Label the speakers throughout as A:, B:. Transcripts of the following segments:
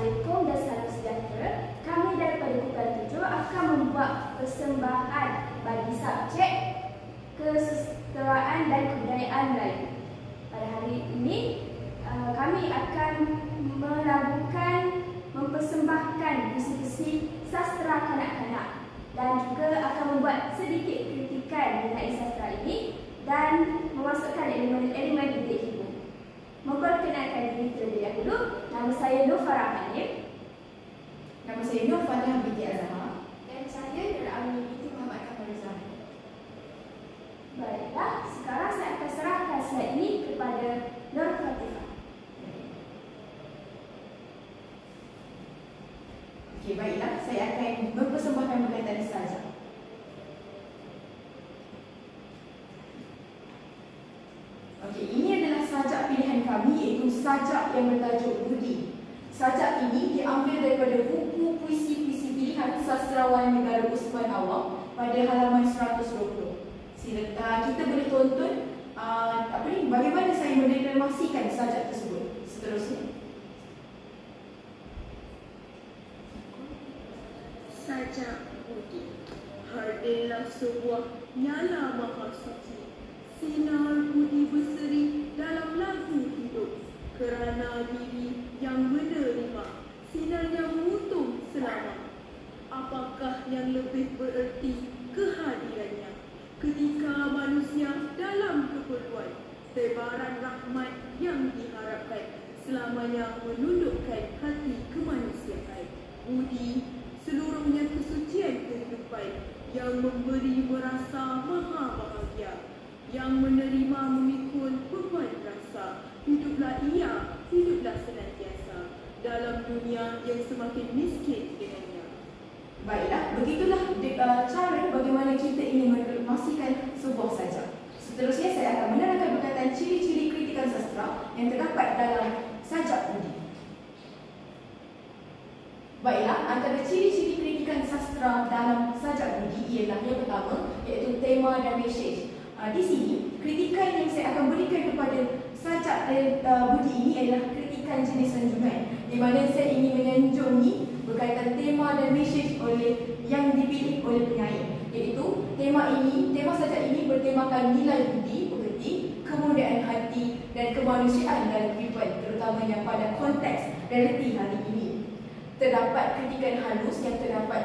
A: Assalamualaikum dan salam sejahtera. Kami daripada Kumpulan 7 akan membuat persembahan bagi subjek Kesusastraan dan Kebudayaan Melayu. Pada hari ini, kami akan mempersembahkan puisi-puisi sastra kanak-kanak dan juga akan membuat sedikit kritikan mengenai sastra ini dan memasukkan elemen-elemen didik hibur. Memperkenalkan diri terlebih dahulu, nama saya Nur Farah Hanif.
B: Nama saya Nur Fania binti Azhar.
A: Dan saya Nur Amini binti Muhammad Kamal Zaman. Baiklah, sekarang saya akan serahkan slide ini kepada Nur Fatifah.
B: Okey, baiklah, saya akan mempersembahkan berkaitan sajak. Okey, ini adalah sajak pilihan kami, iaitu sajak yang bertajuk Budi. Sajak ini diambil daripada buku puisi-puisi pilihan sastrawan negara Usman Awang pada halaman 120. Kita boleh tonton bagaimana saya mendeklamasikan sajak tersebut. Seterusnya.
C: Sajak Budi. Hadirlah sebuah nyala maha suci, sinar budi berseri dalam lagu hidup, kerana diri yang menerima sinarnya mengutung selama. Apakah yang lebih bererti kehadirannya ketika manusia dalam keperluan, tebaran rahmat yang diharapkan selamanya menundukkan hati kemanusiaan. Budi seluruhnya kesucian kehidupan yang memberi merasa maha bahagia, yang menerima memikul beban rasa. Hiduplah ia, hiduplah senantiasa dalam dunia yang semakin miskin dengannya.
B: Baiklah, begitulah cara bagaimana kita ingin mendeklamasikan sebuah sajak. Seterusnya saya akan menerangkan berkaitan ciri-ciri kritikan sastra yang terdapat dalam sajak Budi. Baiklah, antara ciri-ciri kritikan sastra dalam sajak Budi ialah yang pertama, iaitu tema dan mesej. Di sini, kritikan yang saya akan berikan kepada sajak Budi ini adalah kritikan jenis sanjungan, di mana saya ingin menyanjungi berkaitan tema dan mesej yang dipilih oleh penyair. Iaitu tema sajak ini bertemakan nilai budi, pekerti, kemuliaan hati dan kemanusiaan dalam kehidupan, terutamanya pada konteks realiti hari ini. Terdapat kritikan halus yang terdapat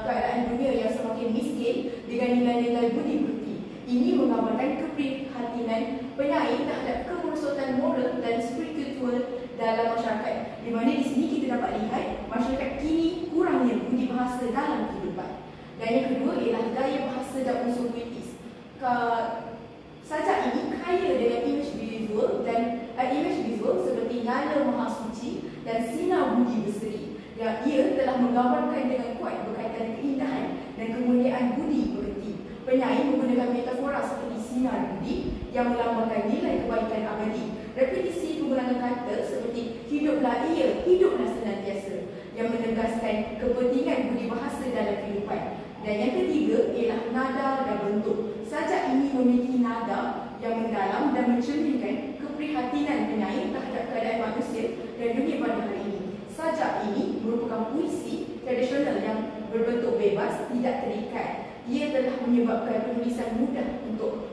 B: keadaan dunia yang semakin miskin dengan nilai-nilai budi pekerti. Ini menggambarkan keprihatinan penyair terhadap kemerosotan moral dan spiritual dalam masyarakat, di mana di sini kita dapat lihat masyarakat kini kurangnya budi bahasa dalam kehidupan. Dan yang kedua ialah gaya bahasa dan unsur puitis. Sajak ini kaya dengan image visual seperti nyala maha suci dan sinar budi berseri. Yang ia telah menggambarkan dengan kuat berkaitan keindahan dan kemuliaan budi pekerti. Penyair menggunakan metafora seperti sinar budi yang melambangkan nilai kebaikan abadi. Repetisi penggunaan kata seperti hiduplah ia, hiduplah senantiasa, yang menegaskan kepentingan budi bahasa dalam kehidupan. Dan yang ketiga ialah nada dan bentuk. Sajak ini memiliki nada yang mendalam dan mencerminkan keprihatinan penyair terhadap keadaan manusia dan dunia pada hari ini. Sajak ini merupakan puisi tradisional yang berbentuk bebas, tidak terikat. Ia telah menyebabkan penulis mudah untuk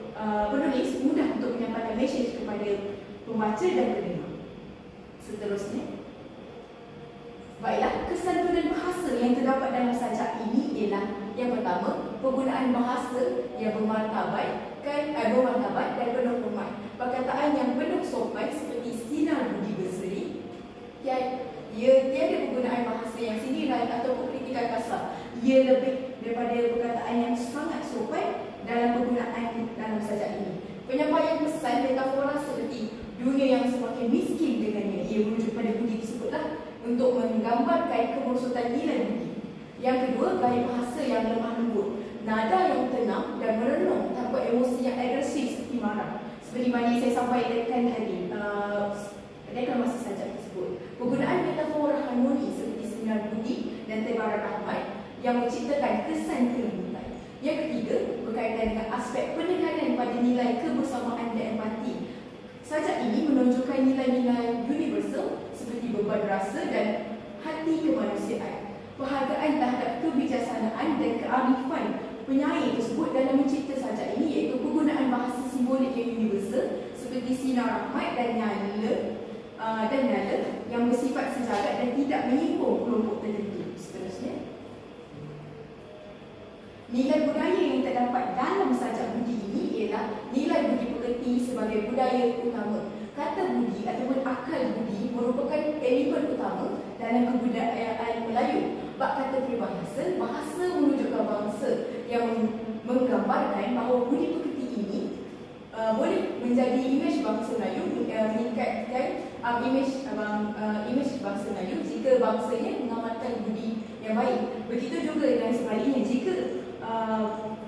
B: menyampaikan mesej kepada pembaca dan pendengar. Seterusnya, baiklah, kesantunan bahasa yang terdapat dalam sajak ini ialah yang pertama, penggunaan bahasa yang bermartabat dan penuh hormat. Perkataan yang penuh sopan seperti sinar budi berseri. Ia tiada penggunaan bahasa yang sindiran atau kritikan kasar. Ia lebih daripada perkataan yang sangat sopan dalam penggunaan dalam sajak ini. Penyampaian pesan metafora seperti dunia yang semakin miskin dengannya. Ia merujuk pada budi tersebutlah untuk menggambarkan kemerosotan nilai budi. Yang kedua, gaya bahasa yang lemah lembut, nada yang tenang dan merenung tanpa emosi yang agresif seperti marah. Seperti mana yang saya sampaikan tadi, deklamasi sajak tersebut. Penggunaan metafora harmoni seperti sinar budi dan tebaran rahmat yang menciptakan kesan kelembutan. Yang ketiga, berkaitan dengan aspek penekanan pada nilai kebersamaan dan empati. Sajak ini menunjukkan nilai-nilai universal seperti beban rasa dan hati kemanusiaan, penghargaan terhadap kebijaksanaan dan kearifan penyair tersebut dalam mencipta sajak ini, iaitu penggunaan bahasa simbolik yang universal seperti sinar rahmat dan nyala yang bersifat sejagat dan tidak menyinggung kelompok tertentu. Seterusnya, nilai budaya yang terdapat dalam sajak budi ini ialah nilai budi pekerti sebagai budaya utama. Kata budi ataupun akal budi merupakan elemen utama dalam kebudayaan Melayu. Bab kata peribahasa, bahasa menunjukkan bangsa yang menggambarkan bahawa budi pekerti ini boleh menjadi imej bangsa Melayu, meningkatkan imej bangsa Melayu jika bangsanya mengamalkan budi yang baik. Begitu juga dengan sebaliknya, jika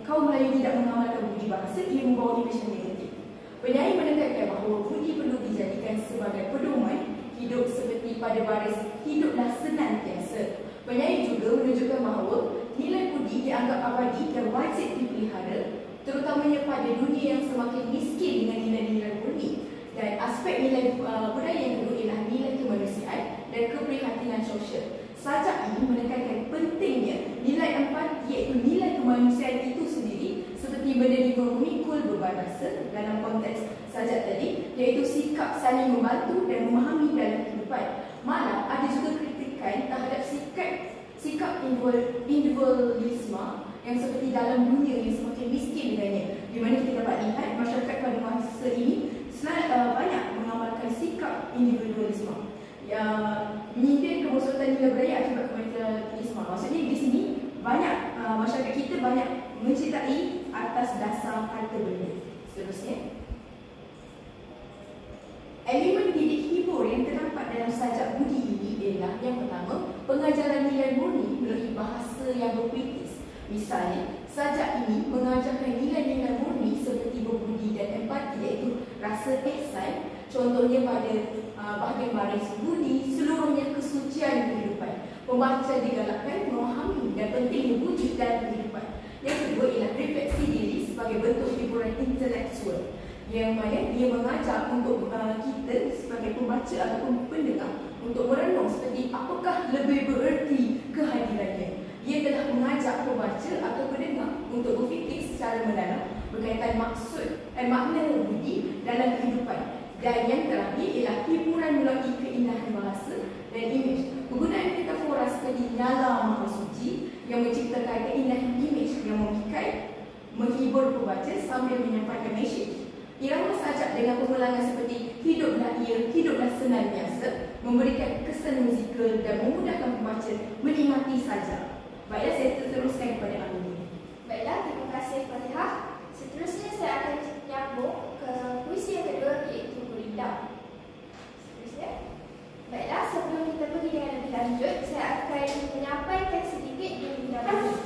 B: kaum Melayu tidak mengamalkan budi bahasa, ia membawa imej yang negatif. Penyair menekankan bahawa budi perlu dijadikan sebagai pedoman hidup seperti pada baris hiduplah senantiasa. Penyair juga menunjukkan bahawa nilai budi dianggap abadi dan wajib dipelihara, terutamanya pada dunia yang semakin miskin dengan nilai-nilai murni. Dan aspek nilai budaya yang kedua ialah nilai kemanusiaan dan keprihatinan sosial. Sajak ini menekankan pentingnya nilai empati, iaitu nilai kemanusiaan itu sendiri, seperti menerima memikul beban rasa dalam konteks sajak tadi, iaitu sikap saling membantu dan memahami dalam kehidupan. Malah ada juga kritikan terhadap sikap individualisme yang seperti dalam dunia yang semakin miskin dengannya, di mana kita dapat lihat masyarakat pada masa ini banyak mengamalkan sikap individualisme yang menyindir kemusatan nilai budaya akibat kematerialisme. Maksudnya di sini banyak masyarakat kita banyak mencintai atas dasar harta benda. Seterusnya, elemen didik hibur yang terdapat dalam sajak budi ini ialah yang pertama, pengajaran nilai murni melalui bahasa yang berpuitis. Misalnya, sajak ini mengajarkan nilai-nilai murni seperti berbudi dan empati, iaitu rasa ihsan. Contohnya pada bahagian baris budi, seluruhnya kesucian kehidupan. Pembaca digalakkan memahami dan pentingnya wujud dalam kehidupan. Yang kedua ialah refleksi diri sebagai bentuk hiburan intelektual, yang mana dia mengajar untuk kita sebagai pembaca ataupun pendengar untuk merenung seperti apakah lebih bererti kehadirannya. Ia telah mengajak pembaca atau pendengar untuk berfikir secara mendalam berkaitan makna budi dalam kehidupan. Dan yang terakhir ialah hiburan melalui keindahan bahasa dan imej. Penggunaan metafora seperti nyala maha suci yang menciptakan keindahan imej yang memikat, menghibur pembaca sambil menyampaikan mesej. Irama sajak dengan pengulangan seperti hiduplah ia, hiduplah senantiasa memberikan kesan musikal dan memudahkan pembaca menikmati sajak. Baiklah, saya teruskan kepada Amini.
A: Baiklah, terima kasih Fatihah. Seterusnya saya akan nyambung ke puisi yang kedua, iaitu Gurindam. Seterusnya, baiklah, sebelum kita pergi dengan lebih lanjut, saya akan menyampaikan sedikit di Gurindam ini.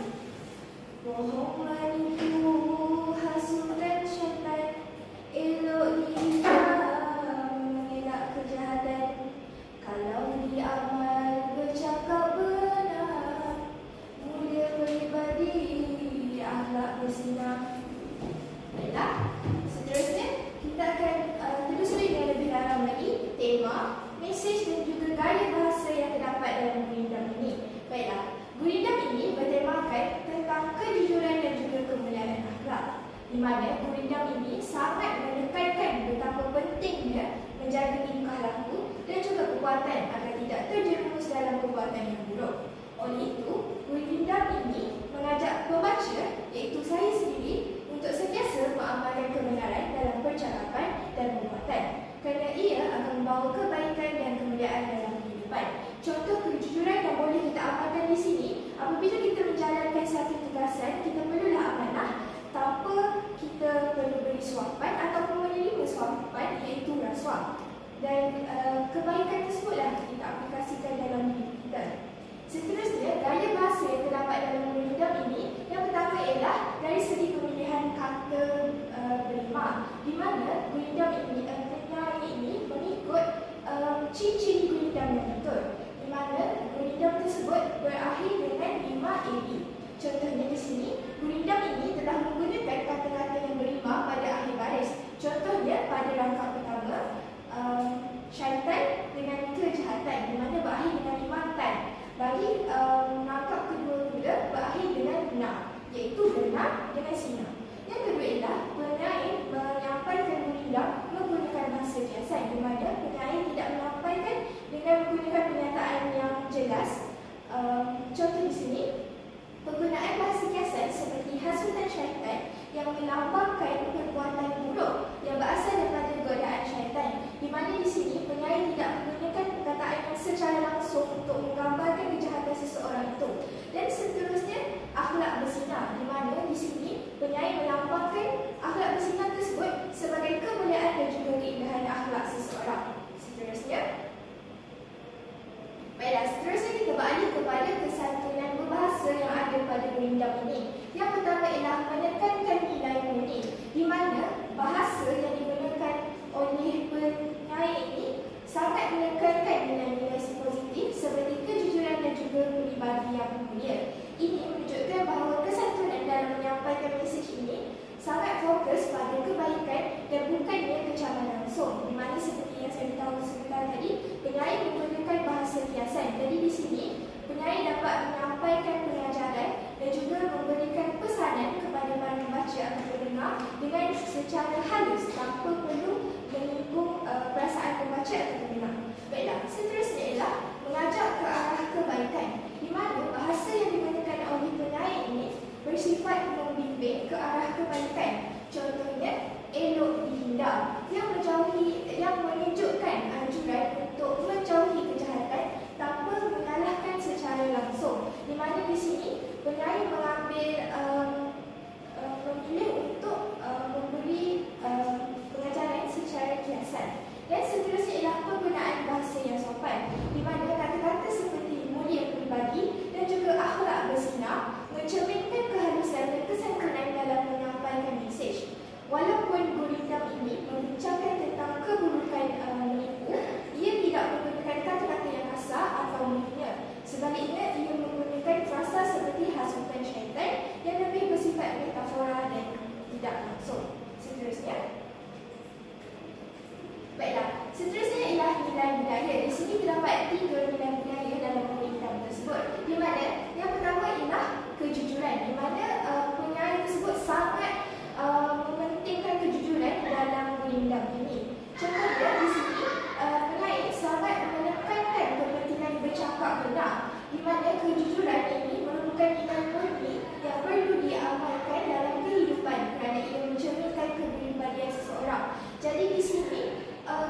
A: Bohong menipu, hasut dan syaitan, elok dihijab, mengelak kejahatan. Kalau diamal bercakap benar, mulia peribadi, akhlak bersinar. Baiklah, seterusnya kita akan telusuri dengan lebih dalam lagi tema, mesej dan juga gaya bahasa yang terdapat dalam Gurindam ini. Baiklah, Gurindam ini bertemakan tentang kejujuran dan juga kemuliaan akhlak, di mana Gurindam ini sangat menekankan betapa pentingnya menjaga tingkah laku dan juga perbuatan agar tidak terjerumus dalam perbuatan yang buruk. Oleh itu, Gurindam ini mengajak pembaca, iaitu saya sendiri, untuk sentiasa mengamalkan kebenaran dalam percakapan dan perbuatan, kerana ia akan membawa kebaikan dan kemuliaan dalam kehidupan. Contoh kejujuran yang boleh kita amalkan di sini, apabila kita menjalankan satu tugasan, kita perlulah amanah tanpa kita perlu beri suapan ataupun menerima suapan, iaitu rasuah. Dan kebaikan tersebutlah kita aplikasikan dalam hidup kita. Seterusnya, gaya bahasa yang terdapat dalam Gurindam ini, yang pertama ialah dari segi pemilihan kata berima, di mana Gurindam ini, penyair ini mengikut ciri-ciri Gurindam yang betul, di mana Gurindam tersebut berakhir dengan 5 eri. Contohnya di sini, Gurindam ini telah menggunakan kata-kata yang berima pada akhir baris. Contohnya pada rangkap pertama, syaitan dengan kejahatan, di mana berakhir dengan 5 tan. berindam ini. Yang pertama ialah menekankan nilai murni, di mana bahasa yang digunakan oleh penyair ini sangat menekankan nilai-nilai positif seperti kejujuran dan juga peribadi yang mulia. Ini menunjukkan bahawa kesantunan dalam menyampaikan mesej ini sangat fokus pada kebaikan dan bukannya kecaman langsung. Di mana seperti yang saya beritahu sebentar tadi, penyair menggunakan bahasa kiasan. Jadi di sini penyair dapat menyampaikan pengajaran dan juga memberikan pesanan kepada para pembaca atau pendengar dengan secara halus tanpa perlu menyinggung perasaan pembaca atau pendengar. Baiklah, seterusnya ialah mengajak ke arah kebaikan, di mana bahasa yang digunakan oleh penyair ini bersifat membimbing ke arah kebaikan. Contohnya, elok dihindar, yang menunjukkan anjuran untuk menjauhi kejahatan tanpa menyalahkan secara langsung. Di mana di sini penyair memilih untuk memberi pengajaran secara kiasan. Dan seterusnya ialah penggunaan bahasa yang sopan, di mana kata-kata seperti mulia peribadi dan juga akhlak bersinar mencerminkan kehalusan dan kesantunan dalam menyampaikan mesej. Walaupun gurindam ini membincangkan tentang keburukan menipu, ia tidak menggunakan kata-kata yang kasar atau menghina. Sebaliknya, ia menggunakan frasa seperti hasutan syaitan yang lebih bersifat metafora dan tidak langsung. Seterusnya, baiklah, seterusnya ialah nilai budaya. Di sini terdapat 3 nilai budaya dalam gurindam tersebut, di mana yang pertama ialah kejujuran, di mana penyair tersebut sangat mementingkan kejujuran dalam gurindam ini. Contohnya di sini penyair sangat menekankan kepentingan bercakap benar, di mana kejujuran ini merupakan nilai murni yang perlu diamalkan dalam kehidupan kerana ia mencerminkan kepribadian seseorang. Jadi di sini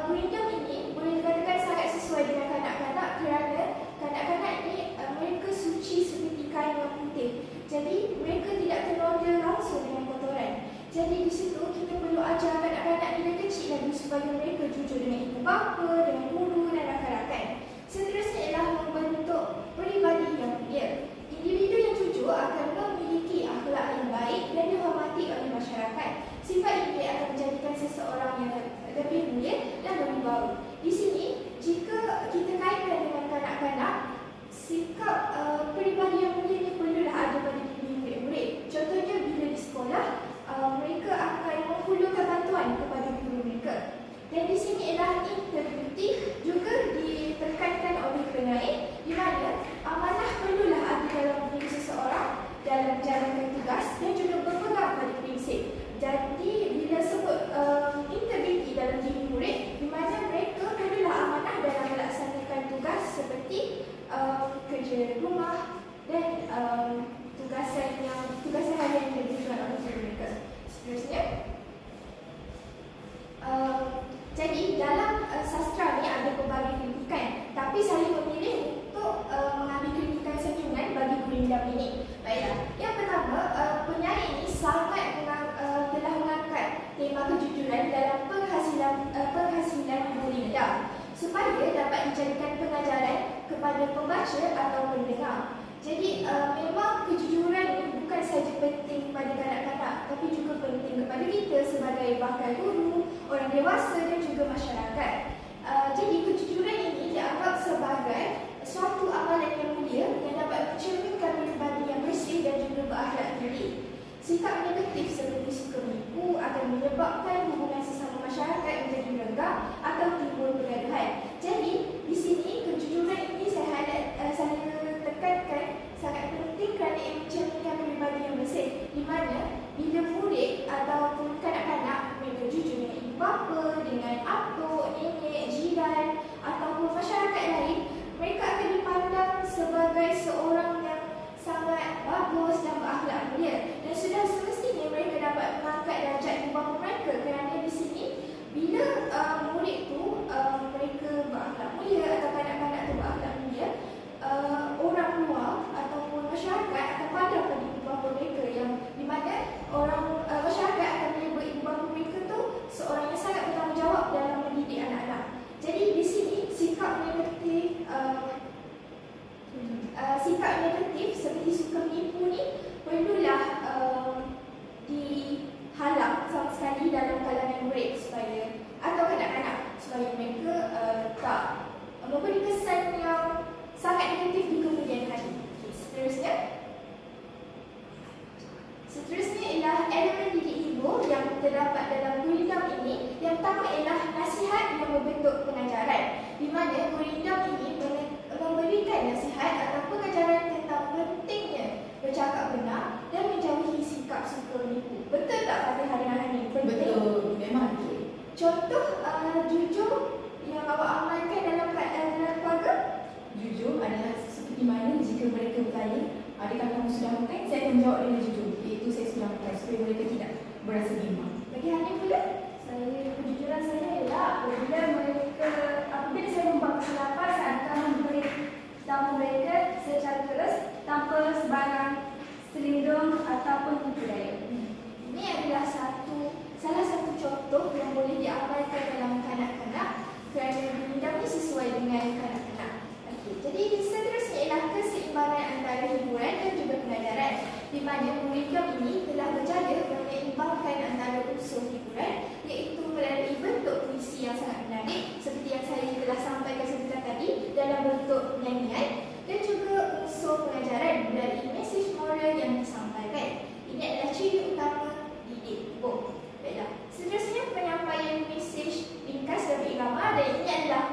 A: gurindam ini boleh dikatakan sangat sesuai dengan kanak-kanak kerana kanak-kanak ini mereka suci seperti kain yang putih. Jadi mereka tidak ternoda langsung dengan kotoran. Jadi di situ kita perlu ajar kanak-kanak dari kecil lagi supaya mereka jujur dengan ibu bapa, dengan guru dan rakan-rakan. Seterusnya ialah membentuk peribadi yang mulia. Individu yang jujur akan memiliki akhlak yang baik dan dihormati oleh masyarakat. Sifat ini akan menjadikan seseorang yang lebih mulia dan berwibawa. Di sini, jika kita kaitkan dengan kanak-kanak, sikap peribadi yang mulia ini perlulah ada pada diri murid-murid. Contohnya bila di sekolah, mereka akan menghulurkan bantuan kepada guru mereka. Dan di sini ialah integriti juga ditekankan oleh penyair, di mana amanah perlulah ada dalam diri seseorang dalam menjalankan tugas dan juga berpegang pada prinsip. Jadi bila sebut integriti dalam diri murid, di mana mereka perlulah amanah dalam melaksanakan tugas seperti kerja rumah dan tugasan harian yang diberikan oleh guru mereka. Seterusnya, jadi dalam sastra ni ada pelbagai kritikan, tapi saya memilih untuk mengambil kritikan sanjungan bagi gurindam ini. Baiklah, yang pertama, penyair ini sangat telah mengangkat tema kejujuran dalam penghasilan gurindam supaya dapat dijadikan pengajaran kepada pembaca atau pendengar. Jadi memang kejujuran ini bukan sahaja penting kepada kanak-kanak, tapi juga penting kepada kita sebagai bakal guru, orang dewasa dan juga masyarakat. Jadi kejujuran ini dianggap sebagai suatu amalan yang mulia yang dapat mencerminkan pribadi yang bersih dan juga berakhlak tinggi. Sikap negatif seperti suka menipu akan menyebabkan hubungan sesama masyarakat menjadi renggang atau timbul pergaduhan. Jadi di sini kejujuran ini saya tekankan sangat penting kerana ia mencerminkan pribadi yang bersih, di mana bila murid ataupun kanak-kanak mereka jujur dengan ibu bapa, dengan atuk, nenek, jiran ataupun masyarakat lain, mereka akan dipandang sebagai seorang yang sangat bagus dan berakhlak mulia, dan sudah semestinya mereka dapat mengangkat darjat ibu bapa mereka kerana di sini bila
B: gurindam ini memberikan nasihat atau pengajaran tentang pentingnya bercakap benar dan menjauhi sikap suka menipu. Betul tak pada hari-hari ini?
D: Betul, memang betul.
B: Contoh jujur yang awak amalkan dalam keluarga?
D: Jujur adalah seperti mana jika mereka bertanya, adakah kamu sudah makan? Saya akan menjawab dengan jujur, iaitu saya sudah makan supaya mereka tidak berasa bimbang.
B: Bagi Hanif pula?
A: Kejujuran saya ialah apabila saya membuat kesilapan, saya akan memberitahu mereka secara terus tanpa sebarang selindung ataupun tipu daya.
B: Ini adalah salah satu contoh yang boleh diamalkan dalam kanak-kanak kerana gurindam ini sesuai dengan kanak-kanak. Okey, jadi seterusnya ialah keseimbangan antara hiburan dan juga pengajaran, di mana gurindam ini telah berjaya menyeimbangkan antara unsur hiburan iaitu melalui bentuk puisi yang sangat menarik seperti yang saya telah sampaikan sebentar tadi dalam bentuk nyanyian, dan juga unsur pengajaran melalui mesej moral yang disampaikan. Ini adalah ciri utama didik buku. Baiklah, seterusnya penyampaian mesej ringkas dan berirama, dan ini adalah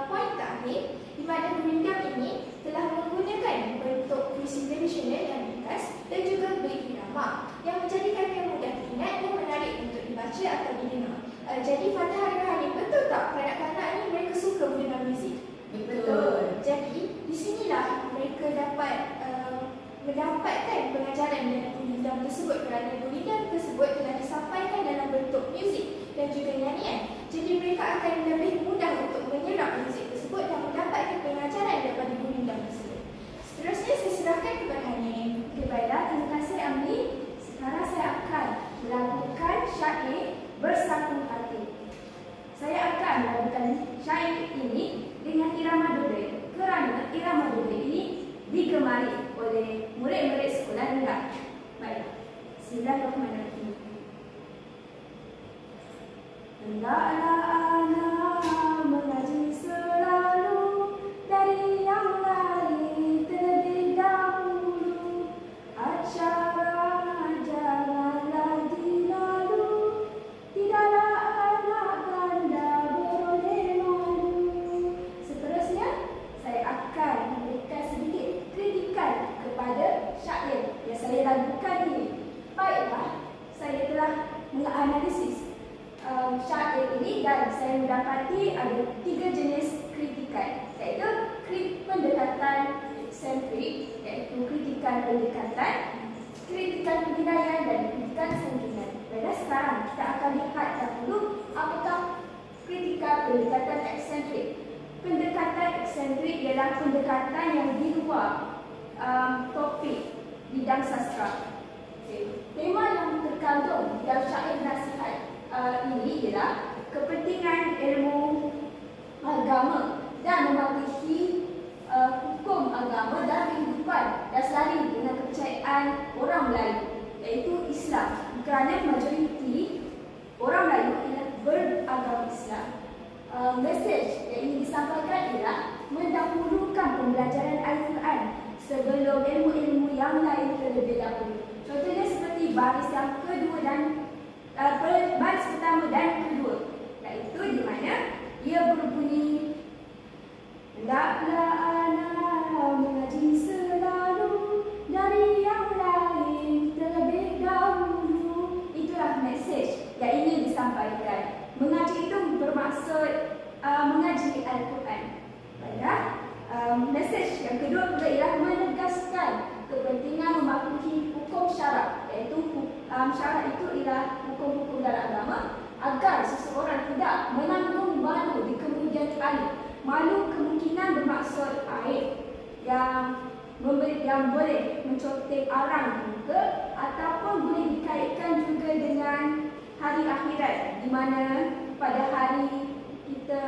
B: poin terakhir di mana gurindam ini telah menggunakan bentuk puisi tradisional yang ringkas dan juga berirama yang menjadikannya mudah diingat dan menarik untuk dibaca atau didengar. Jadi pada hari-hari betul tak kanak-kanak ini mereka suka mendengar muzik?
D: Betul.
B: Jadi di sinilah mereka dapat mendapatkan pengajaran dari gurindam tersebut kerana gurindam tersebut telah disampaikan dalam bentuk muzik dan juga nyanyian. Jadi mereka akan lebih mudah untuk menyerap muzik tersebut dan mendapatkan pengajaran daripada gurindam tersebut. Seterusnya saya serahkan kepada Hanif.
A: Baiklah, terima kasih Amni. Sekarang saya akan melakukan syair Bersatu Hati. Saya akan melakukan syair ini dengan irama dodol kerana irama dodol ini digemari oleh murid-murid sekolah rendah. Baik, Bismillahirrahmanirrahim. Hendaklah anak mengaji selalu dari yang lain terlebih dahulu. Acara janganlah dilalu, tidaklah anak ganda boleh malu. Seterusnya, saya akan memberikan sedikit kritikan kepada syair yang saya lakukan ini. Baiklah, saya telah menganalisis syair ini dan saya mendapati ada 3 jenis kritikan, iaitu pendekatan eksentrik, iaitu kritikan pendekatan, kritikan penilaian dan kritikan sentimen. Baiklah, sekarang kita akan lihat dahulu apakah kritikan pendekatan eksentrik. Pendekatan eksentrik ialah pendekatan yang di luar topik bidang sastra. Tema yang terkandung dalam syair nasihat ini ialah kepentingan ilmu agama dan mematuhi hukum agama dalam kehidupan dan selalu dengan kepercayaan orang Melayu, iaitu Islam, kerana majoriti orang Melayu ialah beragama Islam. Mesej yang ingin disampaikan ialah mendahulukan pembelajaran Al-Quran sebelum ilmu-ilmu yang lain terlebih dahulu. Contohnya seperti baris yang kedua dan baris pertama dan kedua, iaitu di mana ia berbunyi, hendaklah anak mengaji selalu dari yang lain terlebih dahulu. Itulah mesej yang ingin disampaikan. Mengaji itu bermaksud mengaji Al-Quran. Baiklah, mesej yang kedua pula ialah menegaskan kepentingan mematuhi hukum syarak, iaitu syarak itu ialah hukum-hukum dalam agama, agar seseorang tidak menanggung malu di kemudian hari. Malu kemungkinan bermaksud aib yang boleh mencotek arang juga, ataupun boleh dikaitkan juga dengan hari akhirat, di mana pada hari kita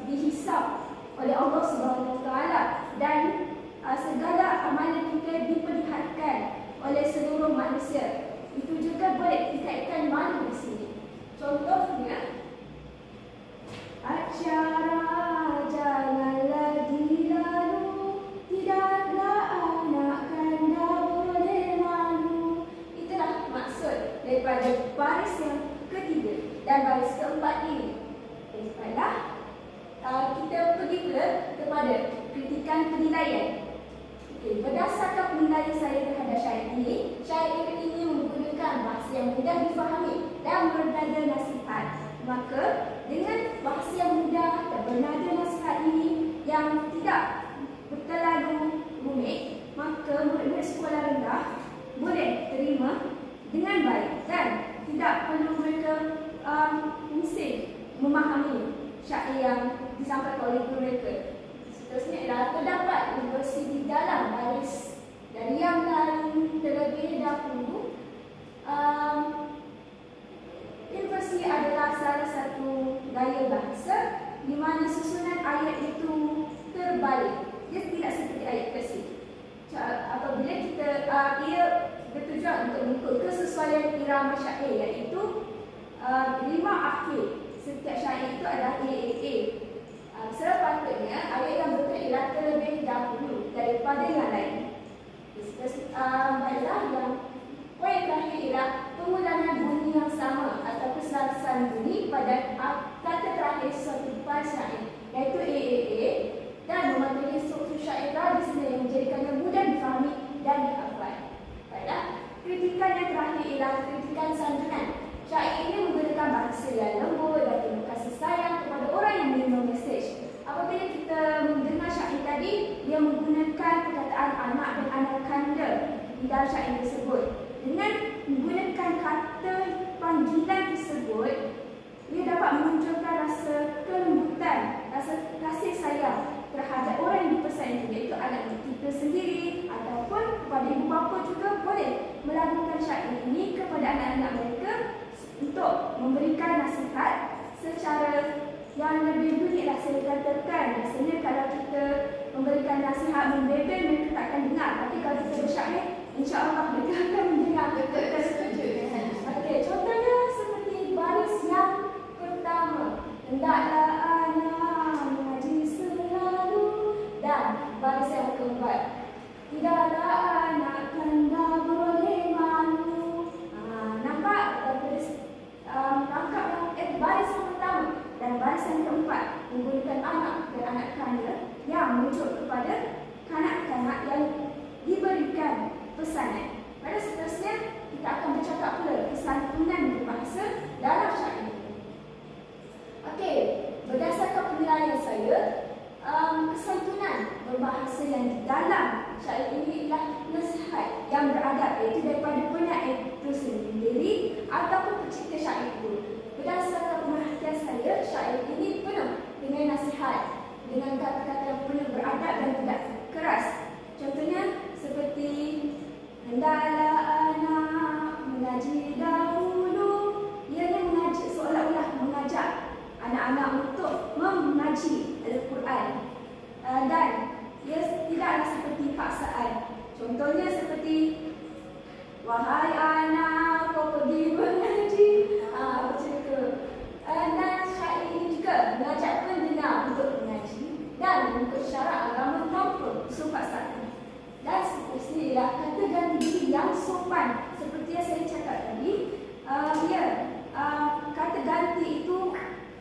A: dihisap oleh Allah Subhanahu Wa Taala dan segala amalan kita diperlihatkan oleh seluruh manusia. Itu juga boleh dikaitkan malu di sini. Contohnya, acara janganlah dilalu, tidaklah anak kanda boleh malu. Itulah maksud daripada baris yang ketiga dan baris keempat ini. Baiklah, kita pula kepada kritikan penilaian. Okey, berdasarkan penilaian saya terhadap syair ini menggunakan bahasa yang mudah difahami dan bernada nasihat. Maka dengan bahasa yang mudah dan bernada nasihat ini yang tidak terlalu rumit, maka murid-murid sekolah rendah boleh terima dengan baik dan tidak perlu mereka mesti memahami syair yang disampaikan oleh guru mereka. Seterusnya ialah terdapat universiti di dalam baris dari yang lain terlebih dahulu. Universiti adalah salah satu gaya bahasa di mana susunan ayat itu terbalik. Dia tidak seperti ayat versi. Apabila kita ia bertujuan untuk mengikut kesesuaian irama syair, iaitu rima akhir setiap syair itu adalah AAA. Sepatutnya ayat yang betul ialah terlebih dahulu daripada yang lain. Baiklah, yang poin terakhir ialah penggunaan bunyi yang sama atau keselarasan bunyi pada kata terakhir suatu baris syair, iaitu AAA, dan mematuhi struktur syair tradisional yang menjadikannya mudah difahami dan dihafal. Baiklah, kritikan yang terakhir ialah kritikan santunan. Syair ini menggunakan bahasa yang lembut dan penuh kasih sayang kepada orang yang menerima mesej. Apabila kita mendengar syair tadi, dia menggunakan perkataan anak dan anak kanda di dalam syair tersebut. Dengan menggunakan kata panggilan tersebut, ia dapat memunculkan rasa kelembutan, rasa kasih sayang terhadap orang yang dipesan itu, iaitu anak kita sendiri ataupun kepada ibu bapa juga boleh melakukan syair ini kepada anak-anak mereka untuk memberikan nasihat secara yang lebih baiklah. Saya katakan, biasanya kalau kita memberikan nasihat membebel, mereka tak akan dengar. Tapi kalau kita bersyair, insya-Allah mereka akan mendengar.
B: Betul, setuju dengan
A: Okey, contohnya seperti baris yang pertama, hendaklah anak mengaji selalu, dan baris yang keempat, tidaklah anak kanda boleh malu. Nampak rangkap yang baris yang pertama dan baris yang keempat menggunakan anak dan anak kanda yang merujuk kepada kanak-kanak yang diberikan pesanan. Pada seterusnya, kita akan bercakap pula kesantunan berbahasa dalam syair ini. Okey, berdasarkan penilaian saya, kesantunan berbahasa yang di dalam syair ini ialah nasihat yang beradab, iaitu daripada penyair itu sendiri ataupun pencipta syair itu. Berdasarkan perhatian saya, syair ini penuh dengan nasihat, dengan kata-kata yang penuh beradab dan tidak keras. Contohnya seperti hendaklah anak mengaji dahulu. Ianya mengaji, seolah-olah mengajak anak-anak untuk mengaji Al-Quran, dan ia tidaklah seperti paksaan. Contohnya seperti wahai anak, kau pergi mengaji, macam itu. Dan syair ini juga mengajak pendengar untuk mengaji dan mengikut syarat agama tanpa usul paksaan. Dan seterusnya ialah kata ganti diri yang sopan. Seperti yang saya cakap tadi, kata ganti itu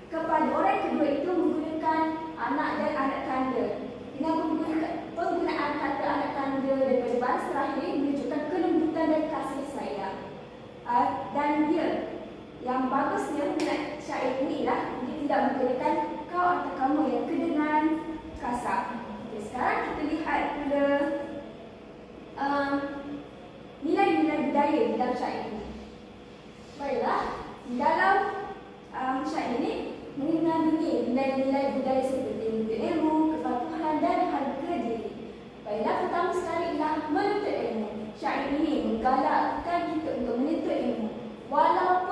A: kepada orang kedua itu menggunakan anak dan anak kanda. Dengan penggunaan kata anak kanda daripada baris terakhir menunjukkan kelembutan dan kasih sayang. Dan dia yang bagusnya minat syair ini ialah dia tidak menggunakan kau atau kamu yang kedengaran kasar. Okay, sekarang kita lihat pula nilai-nilai budaya di dalam syair ini. Baiklah, di dalam syair ini mengandungi nilai-nilai budaya seperti menuntut ilmu, kepatuhan dan harga diri. Baiklah, pertama sekali ialah menuntut ilmu. Syair ini menggalakkan kita untuk menuntut ilmu. Walau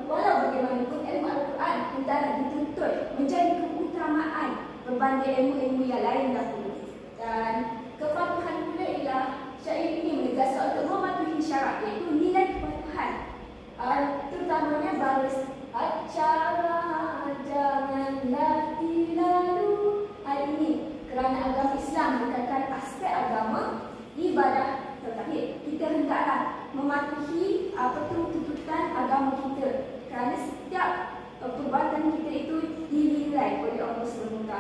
A: bagaimanapun ilmu Al-Quran hendaklah dituntut menjadi keutamaan berbanding ilmu-ilmu yang lain dahulu. Dan kepatuhan pula ialah syair ini menegaskan untuk mematuhi syarat, iaitu nilai kepatuhan. Terutamanya baris acara janganlah dilalu. Hal ini kerana agama Islam menekankan aspek agama, ibadah terakhir. Kita hendaklah mematuhi tuntutan agama kita, kerana setiap perbuatan kita itu dinilai oleh Allah SWT.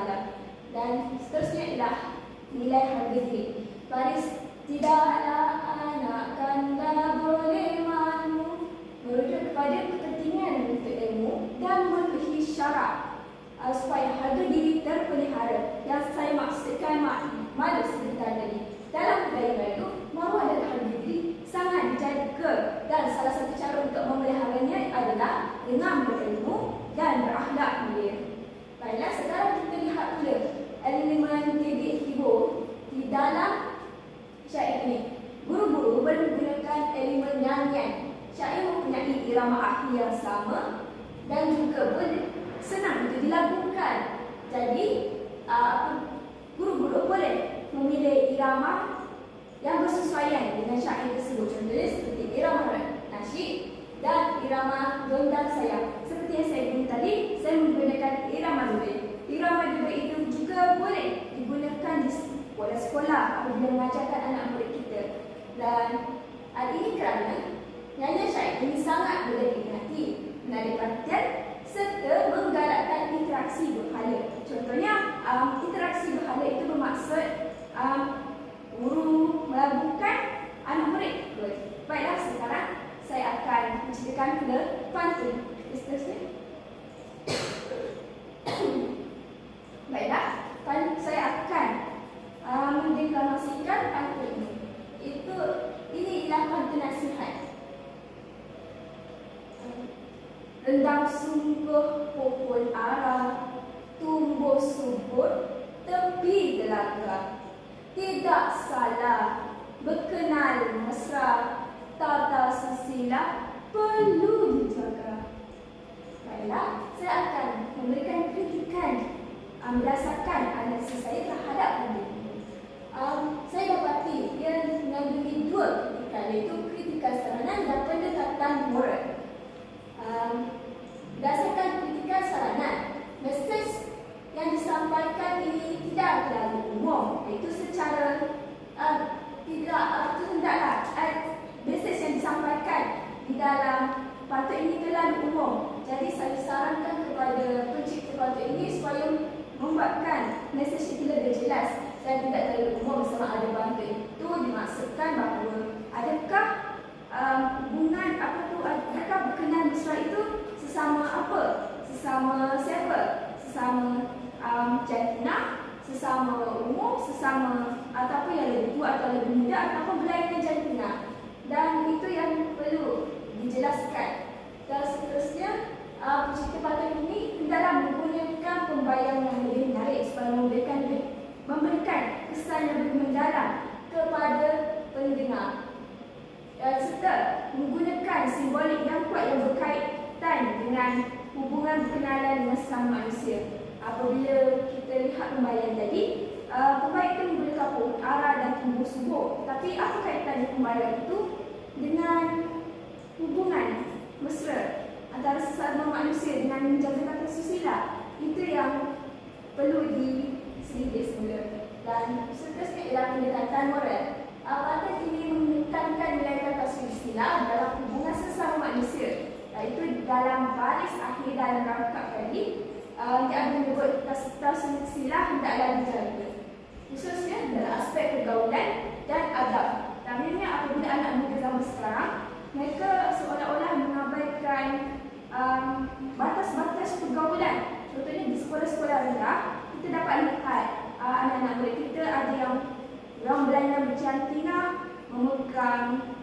A: Dan seterusnya ialah nilai harga diri. Baris tidaklah anak kanda boleh malu merujuk kepada kepentingan menuntut ilmu dan memenuhi syarat supaya harga diri terpelihara. Yang saya maksudkan malu sebentar tadi. Dalam budaya Melayu, maruah dan harga diri sangat dijaga dan salah satu cara untuk memeliharanya adalah dengan berilmu dan berakhlak mulia. Baiklah, sekarang kita lihat pula elemen titik hibur di dalam syair ini. Guru-guru menggunakan elemen nyanyian. Syair mempunyai irama akhir yang sama dan juga senang untuk dilakukan. Jadi, guru-guru boleh memilih irama yang bersesuaian dengan syair tersebut. Contohnya seperti irama nasyid dan irama gondang sayang. Seperti yang saya bilang tadi, saya menggunakan irama dua. Irama dua itu juga boleh digunakan di sekolah-sekolah apabila mengajarkan anak murid kita. Dan hal ini kerana nyanyian syair ini sangat boleh diminati, menarik perhatian serta menggalakkan interaksi berhala. Contohnya, interaksi berhala itu bermaksud guru melabuhkan anak murid. Baiklah, sekarang saya akan menceritakan pula pantun. Seterusnya. Baiklah, saya akan mendeklamasikan pantun ini. Ini ialah pantun nasihat. Rendang sungguh pohon ara, tumbuh subur tepi telaga. Tidak salah berkenal mesra, tata susila perlu dijaga. Baiklah, saya akan memberikan kritikan berdasarkan analisis saya terhadap pantun ini. Saya dapati ia mengandungi dua kritikan, iaitu kritikan saranan dan pendekatan moral. Berdasarkan kritikan saranan, mesej yang disampaikan ini tidak terlalu umum, iaitu secara hendaklah mesej yang disampaikan di dalam pantun ini terlalu umum. Jadi saya sarankan kepada pencipta pantun ini supaya membuatkan mesej itu lebih jelas dan tidak terlalu umum sama ada pantun itu dimaksudkan bahawa adakah hubungan adakah berkenaan mesra itu sesama apa? Sesama siapa? Sesama jantina, sesama umur, sesama ataupun yang lebih tua atau lebih muda ataupun berlainan jantina. Dan itu yang perlu dijelaskan. Dan seterusnya, pencipta pantun ini hendaklah menggunakan pembayaran yang lebih menarik supaya memberikan kesan yang lebih mendalam kepada pendengar. Serta menggunakan simbolik yang kuat yang berkaitan dengan hubungan berkenalan dengan sesama manusia. Apabila kita lihat pembayaran tadi, pembayaran itu menggunakan pohon ara dan tumbuh subur. Tapi apa kaitannya pembayaran itu dengan hubungan mesra antara sesama manusia dengan menjaga tata susila? Itu yang perlu diselidiki semula. Dan seterusnya ialah pendekatan moral. Pantun ini menekankan nilai tata susila dalam hubungan sesama manusia. Iaitu dalam baris akhir dalam rangkap tadi, dia ada menyebut tata susila hendaklah dijaga. Khususnya dalam aspek pergaulan dan adab. Akhirnya apabila anak muda zaman sekarang, mereka seolah-olah mengabaikan batas-batas pergaulan. Contohnya di sekolah-sekolah rendah, kita dapat lihat anak-anak murid kita ada yang berlainan berjantina, memegang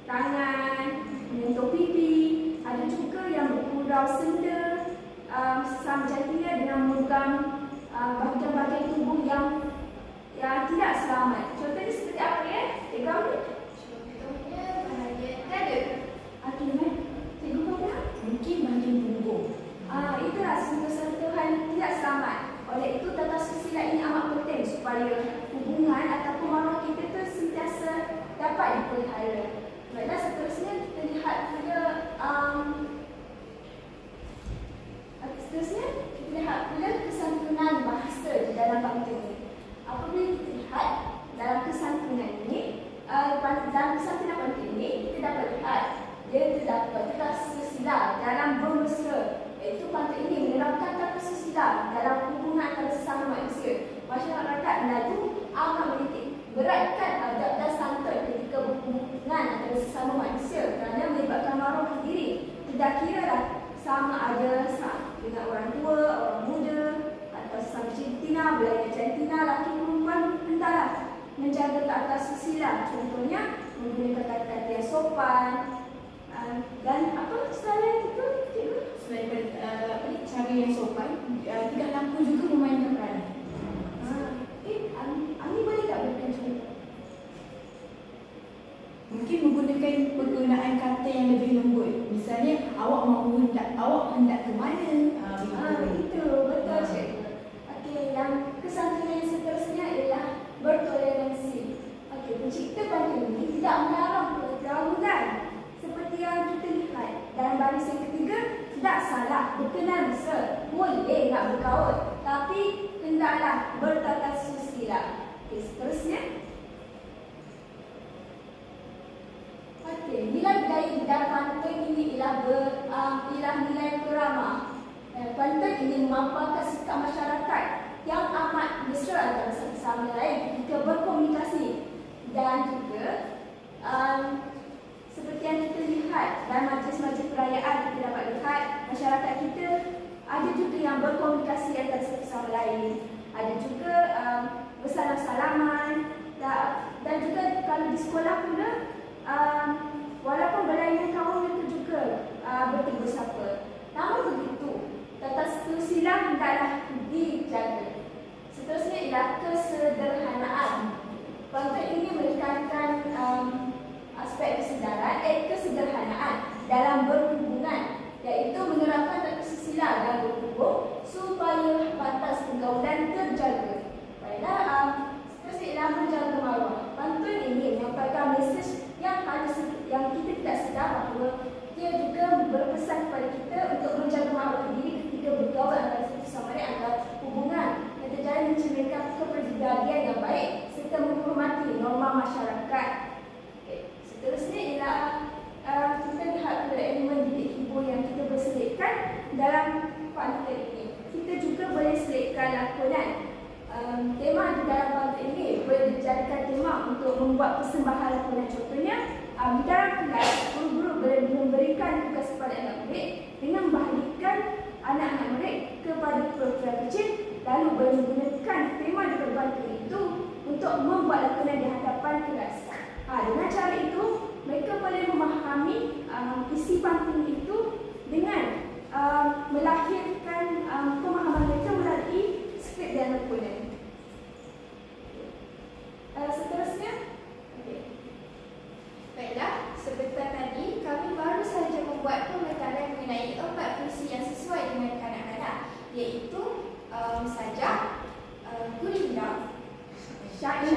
A: tangan, menyentuh pipi. Ada juga yang bergurau senda sesama jantina dengan memegang bahagian-bahagian tubuh yang tidak selamat. Contohnya seperti apa ya? Contohnya bahagian dada. Akhirnya, cikgu kata?
B: Mungkin bahagian punggung.
A: Itulah sentuhan tidak selamat. Oleh itu, tata susila ini amat penting supaya hubungan ataupun maruah kita itu sentiasa dapat dipelihara. Baiklah, seterusnya kita lihat pula kesantunan bahasa di dalam pantun ini. Apabila kita lihat dalam kesantunan ini, dalam kesantunan pantun ini, kita dapat lihat dia terdapat tata susila dalam bermesra. Iaitu pantun ini menerapkan tata susila dalam hubungan antara sesama manusia. sesama manusia kerana melibatkan maruah diri. Tidak kira lah sama ada dengan orang tua, orang muda atau sesama jantina, belayar jantina, laki perempuan, entahlah, menjaga tata susila. Contohnya menggunakan kata-kata yang sopan dan apa selain itu cikgu?
D: Selain cara yang sopan, tidak mampu juga memainkan peranan.
A: Ami boleh tak berikan contoh?
D: Mungkin menggunakan penggunaan kata yang lebih lembut. Misalnya, awak hendak ke mana?
A: Itu betul cikgu. Okey, yang kesantunan yang seterusnya ialah bertoleransi. Okey, pencipta pantun ini tidak melarang pergaulan seperti yang kita lihat. Dalam baris yang ketiga, tidak salah berkenan mesra, boleh nak bergaul, tapi hendaklah bertata susila. Okey, seterusnya. Okey, nilai budaya di dalam pantun ini ialah nilai keramah. Pantun ini memaparkan sikap masyarakat yang amat mesra antara satu sama lain ketika berkomunikasi. Dan juga seperti yang kita lihat dalam majlis-majlis perayaan, kita dapat lihat masyarakat kita ada juga yang berkomunikasi antara satu sama lain. Ada juga bersalam-salaman dan juga kalau di sekolah pula walaupun berlainan kaum mereka juga bertegur sapa. Namun begitu, tata susila hendaklah dijaga. Seterusnya ialah kesederhanaan. Pantun ini menekankan aspek kesederhanaan dalam berhubungan, iaitu menerapkan tata susila dalam berhubung supaya batas pergaulan terjaga. Baiklah, seterusnya ialah menjaga maruah. Pantun ini menyampaikan mesej yang kita tidak sedar bahawa dia juga berpesan kepada kita untuk menjaga maruah diri ketika bergaul antara satu sama lain, antara hubungan yang terjalin mencerminkan kepribadian yang baik serta menghormati norma masyarakat. Okay. Seterusnya ialah kita lihat pada elemen didik hibur yang kita berselitkan dalam pantun ini. Kita juga boleh selitkan lakonan. Tema di dalam pantun ini boleh dijadikan tema untuk membuat persembahan lakonan. Contohnya, di dalam kelas, guru-guru boleh memberikan tugas kepada anak murid dengan membahagikan anak-anak murid kepada program kecil, lalu boleh menggunakan tema di pantun itu untuk membuat lakonan di hadapan kelas. Dengan cara itu, mereka boleh memahami isi pantun itu dengan melahirkan pemahaman mereka melalui skrip dan lakonan. Seterusnya, baiklah, seperti tadi kami baru sahaja membuat pemekaran mengenai 4 fungsi yang sesuai dengan kanak-kanak, iaitu sajak, gurindam, syair